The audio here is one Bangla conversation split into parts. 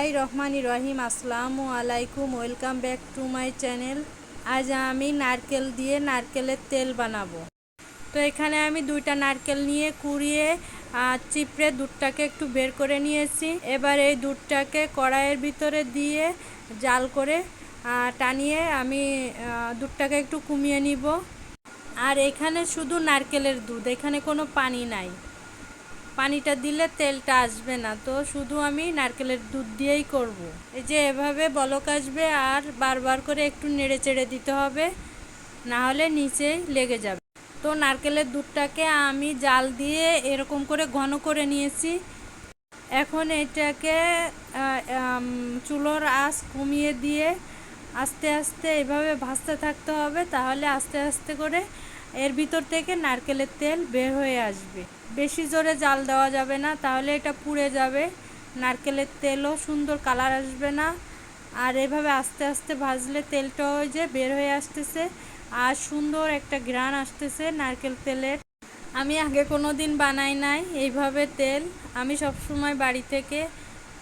बिस्मिल्लाहिर्रहमानिर्रहीम अस्सलामु आलाइकुम welcome back to my channel. आज আমি নারকেল দিয়ে নারকেলের তেল বানাবো। তো এখানে আমি দুইটা নারকেল নিয়ে কুড়িয়ে চিপড়ে দুধটাকে একটু বের করে নিয়েছি। এবার এই দুধটাকে কড়াইয়ের ভিতরে দিয়ে জাল করে টানিয়ে আমি দুধটাকে একটু কমিয়ে নিব। আর এখানে শুধু নারকেলের দুধ, এখানে কোনো পানি নাই। পানিটা দিলে তেলটা আসবে না, তো শুধু আমি নারকেলের দুধ দিয়েই করব। এই যে এভাবে বলক আসবে আর বারবার করে একটু নেড়ে চেড়ে দিতে হবে, না হলে নিচেই লেগে যাবে। তো নারকেলের দুধটাকে আমি জাল দিয়ে এরকম করে ঘন করে নিয়েছি। এখন এটাকে চুলোর আঁচ কমিয়ে দিয়ে আস্তে আস্তে এভাবে ভাজতে থাকতে হবে, তাহলে আস্তে আস্তে করে এর ভিতর থেকে নারকেলের তেল বের হয়ে আসবে। বেশি জোরে জাল দেওয়া যাবে না, তাহলে এটা পুড়ে যাবে, নারকেলের তেলও সুন্দর কালার আসবে না। আর এভাবে আস্তে আস্তে ভাজলে তেলটাও যে বের হয়ে আসতেছে আর সুন্দর একটা ঘ্রাণ আসতেছে নারকেল তেলের। আমি আগে কোনো দিন বানাই নাই এইভাবে তেল। আমি সবসময় বাড়ি থেকে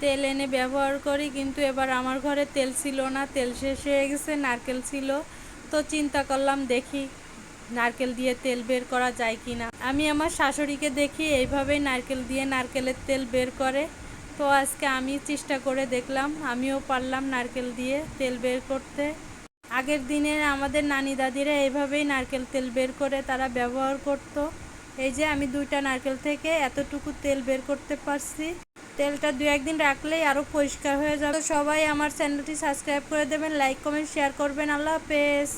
তেল এনে ব্যবহার করি, কিন্তু এবার আমার ঘরে তেল ছিল না, তেল শেষ হয়ে গেছে, নারকেল ছিল। তো চিন্তা করলাম দেখি নারকেল দিয়ে তেল বের করা যায় কি না। আমি আমার শাশুড়িকে দেখি এইভাবেই নারকেল দিয়ে নারকেলের তেল বের করে। তো আজকে আমি চেষ্টা করে দেখলাম, আমিও পারলাম নারকেল দিয়ে তেল বের করতে। আগের দিনের আমাদের নানি দাদিরা এইভাবেই নারকেল তেল বের করে তারা ব্যবহার করত। এই যে আমি দুইটা নারকেল থেকে এতটুকু তেল বের করতে পারছি। তেলটা 2-1 দিন রাখলেই আরও পরিষ্কার হয়ে যাবে। সবাই আমার চ্যানেলটি সাবস্ক্রাইব করে দেবেন, লাইক কমেন্ট শেয়ার করবেন। আল্লাহ হাফেজ।